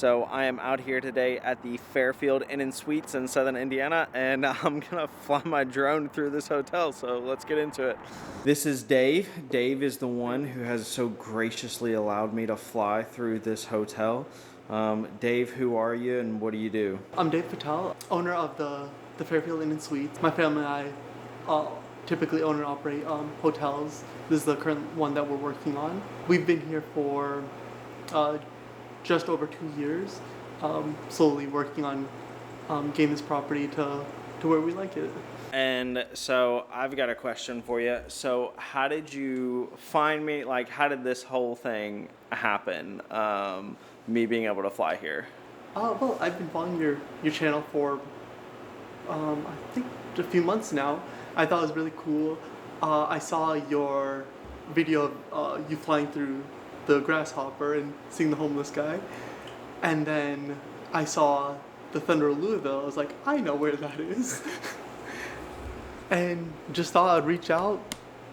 So I am out here today at the Fairfield Inn and Suites in Southern Indiana, and I'm gonna fly my drone through this hotel, so let's get into it. This is Dave. Dave is the one who has so graciously allowed me to fly through this hotel. Dave, who are you and what do you do? I'm Dave Patel, owner of the Fairfield Inn and Suites. My family and I typically own and operate hotels. This is the current one that we're working on. We've been here for just over 2 years, slowly working on getting this property to where we like it. And so I've got a question for you. So how did you find me? Like, how did this whole thing happen? Me being able to fly here? Well, I've been following your channel for I think a few months now. I thought it was really cool. I saw your video of you flying through the grasshopper and seeing the homeless guy, and then I saw the Thunder of Louisville. I was like, I know where that is. And just thought I'd reach out.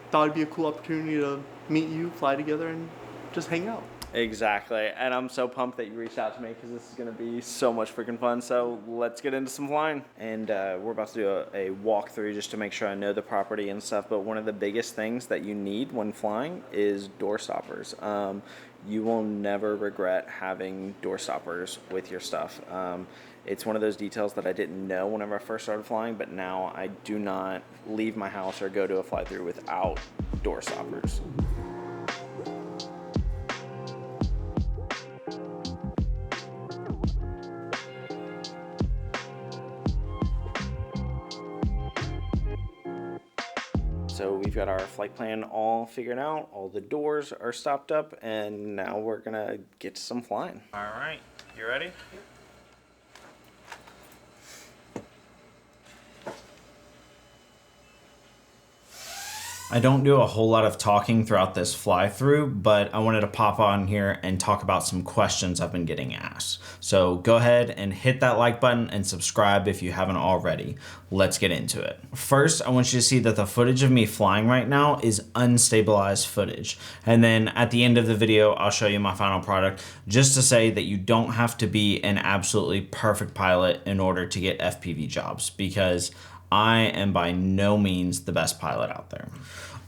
Thought it'd be a cool opportunity to meet you, fly together, and just hang out. Exactly, and I'm so pumped that you reached out to me because this is going to be so much freaking fun. So let's get into some flying. And we're about to do a walkthrough just to make sure I know the property and stuff. But one of the biggest things that you need when flying is door stoppers. You will never regret having door stoppers with your stuff. It's one of those details that I didn't know whenever I first started flying, but now I do not leave my house or go to a fly through without door stoppers. So we've got our flight plan all figured out, all the doors are stopped up, and now we're gonna get to some flying. All right, you ready? I don't do a whole lot of talking throughout this fly through, but I wanted to pop on here and talk about some questions I've been getting asked. So go ahead and hit that like button and subscribe if you haven't already. Let's get into it. First, I want you to see that the footage of me flying right now is unstabilized footage. And then at the end of the video, I'll show you my final product just to say that you don't have to be an absolutely perfect pilot in order to get FPV jobs, because I am by no means the best pilot out there.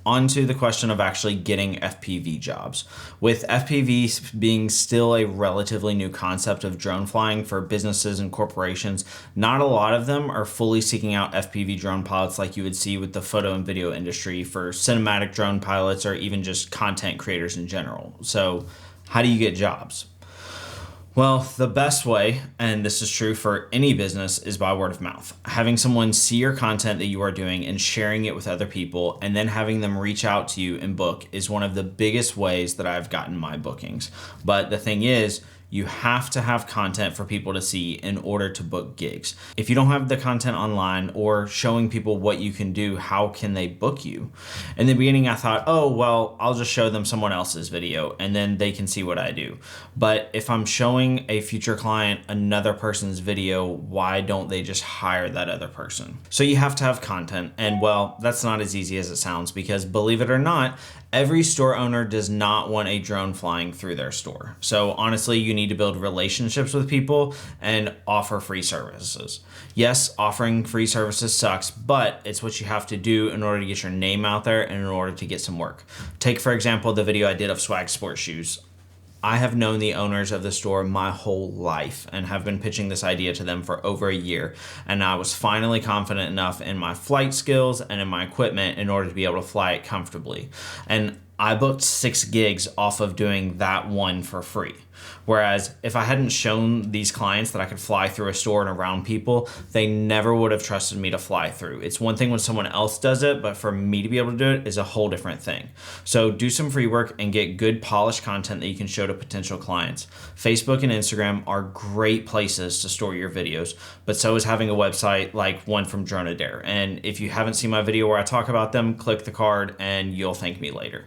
On to the question of actually getting FPV jobs. With FPV being still a relatively new concept of drone flying for businesses and corporations, not a lot of them are fully seeking out FPV drone pilots like you would see with the photo and video industry for cinematic drone pilots or even just content creators in general. So how do you get jobs? Well, the best way, and this is true for any business, is by word of mouth. Having someone see your content that you are doing and sharing it with other people, and then having them reach out to you and book, is one of the biggest ways that I've gotten my bookings. But the thing is, you have to have content for people to see in order to book gigs. If you don't have the content online or showing people what you can do, how can they book you? In the beginning, I thought, oh, well, I'll just show them someone else's video and then they can see what I do. But if I'm showing a future client another person's video, why don't they just hire that other person? So you have to have content. And well, that's not as easy as it sounds, because believe it or not, every store owner does not want a drone flying through their store. So honestly, you need to build relationships with people and offer free services. Yes, offering free services sucks, but it's what you have to do in order to get your name out there and in order to get some work. Take, for example, the video I did of Swag Sports Shoes. I have known the owners of the store my whole life and have been pitching this idea to them for over a year. And I was finally confident enough in my flight skills and in my equipment in order to be able to fly it comfortably. And I booked 6 gigs off of doing that one for free. Whereas if I hadn't shown these clients that I could fly through a store and around people, they never would have trusted me to fly through. It's one thing when someone else does it, but for me to be able to do it is a whole different thing. So do some free work and get good polished content that you can show to potential clients. Facebook and Instagram are great places to store your videos, but so is having a website like one from Dronadair. And if you haven't seen my video where I talk about them, click the card and you'll thank me later.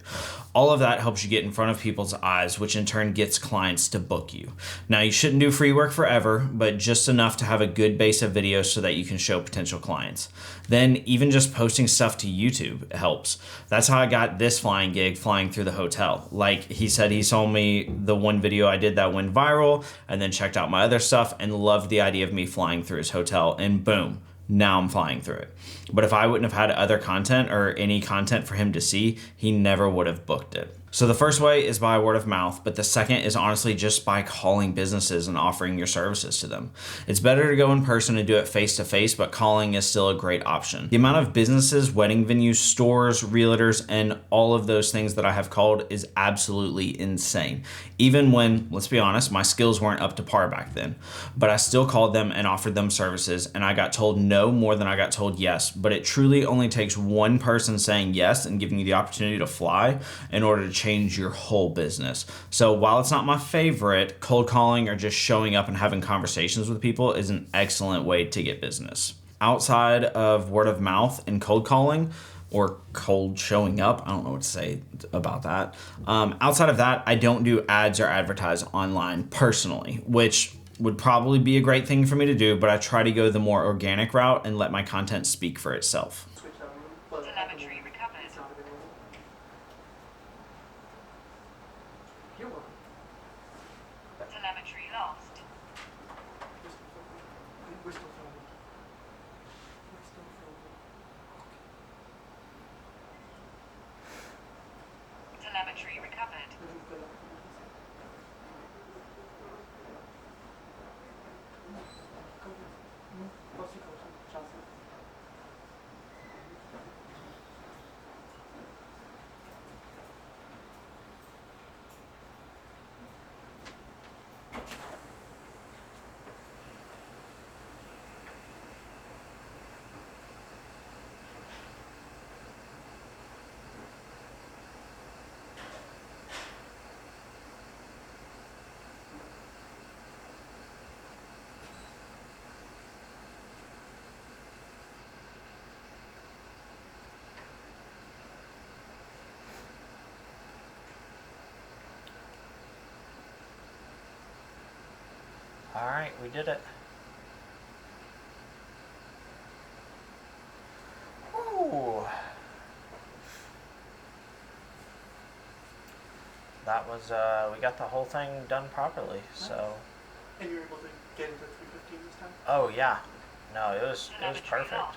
All of that helps you get in front of people's eyes, which in turn gets clients to book you. Now, you shouldn't do free work forever, but just enough to have a good base of videos so that you can show potential clients. Then even just posting stuff to YouTube helps. That's how I got this flying gig, flying through the hotel. Like he said, he saw me the one video I did that went viral, and then checked out my other stuff and loved the idea of me flying through his hotel, and boom, now I'm flying through it. But if I wouldn't have had other content or any content for him to see, he never would have booked it. So the first way is by word of mouth, but the second is honestly just by calling businesses and offering your services to them. It's better to go in person and do it face to face, but calling is still a great option. The amount of businesses, wedding venues, stores, realtors, and all of those things that I have called is absolutely insane. Even when, let's be honest, my skills weren't up to par back then, but I still called them and offered them services, and I got told no more than I got told yes. But it truly only takes one person saying yes and giving you the opportunity to fly in order to change your whole business. So while it's not my favorite, cold calling or just showing up and having conversations with people is an excellent way to get business. Outside of word of mouth and cold calling, or cold showing up, I don't know what to say about that. Outside of that, I don't do ads or advertise online personally, which would probably be a great thing for me to do, but I try to go the more organic route and let my content speak for itself. Telemetry recovered. Telemetry lost. Telemetry recovered. All right, we did it. Ooh. That was, we got the whole thing done properly, so. And you were able to get into 315 this time? Oh yeah, no, it was perfect. Lost.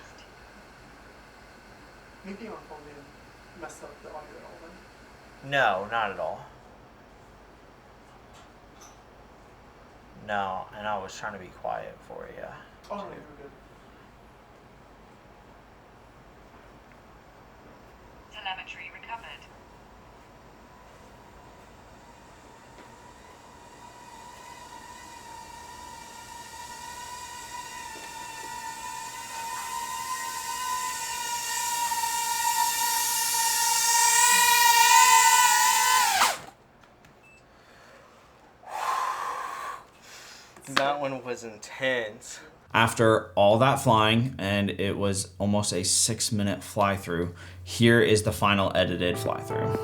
Maybe on phone they messed up the audio at all then? No, not at all. No, and I was trying to be quiet for you. Oh, no, you were good. Telemetry recovered. That one was intense. After all that flying, and it was almost a 6-minute fly through, here is the final edited fly through.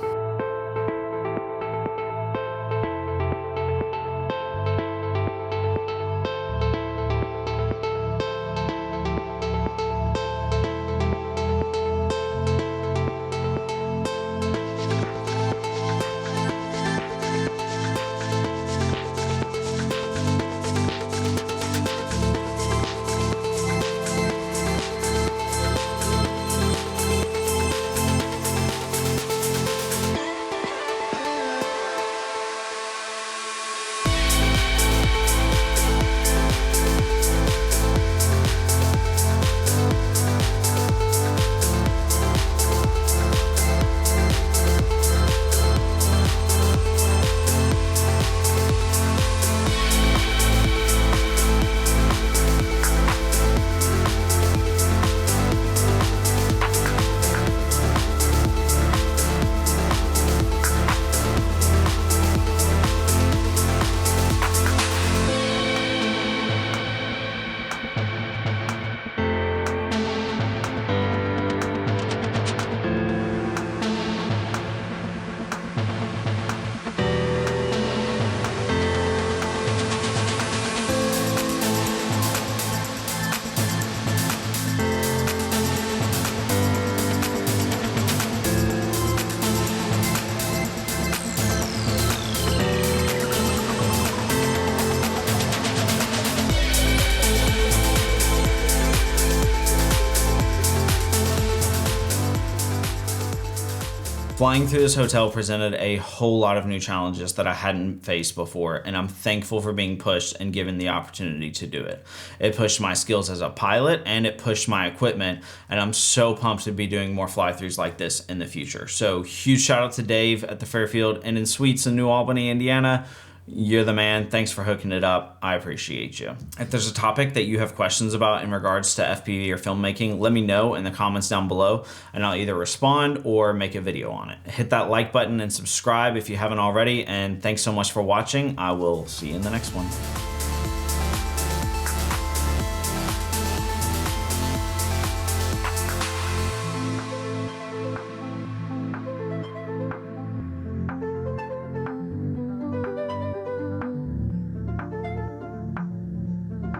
Flying through this hotel presented a whole lot of new challenges that I hadn't faced before, and I'm thankful for being pushed and given the opportunity to do it. It pushed my skills as a pilot and it pushed my equipment, and I'm so pumped to be doing more fly-throughs like this in the future. So huge shout out to Dave at the Fairfield and in Suites in New Albany, Indiana. You're the man. Thanks for hooking it up. I appreciate you. If there's a topic that you have questions about in regards to FPV or filmmaking, let me know in the comments down below and I'll either respond or make a video on it. Hit that like button and subscribe if you haven't already, and thanks so much for watching. I will see you in the next one.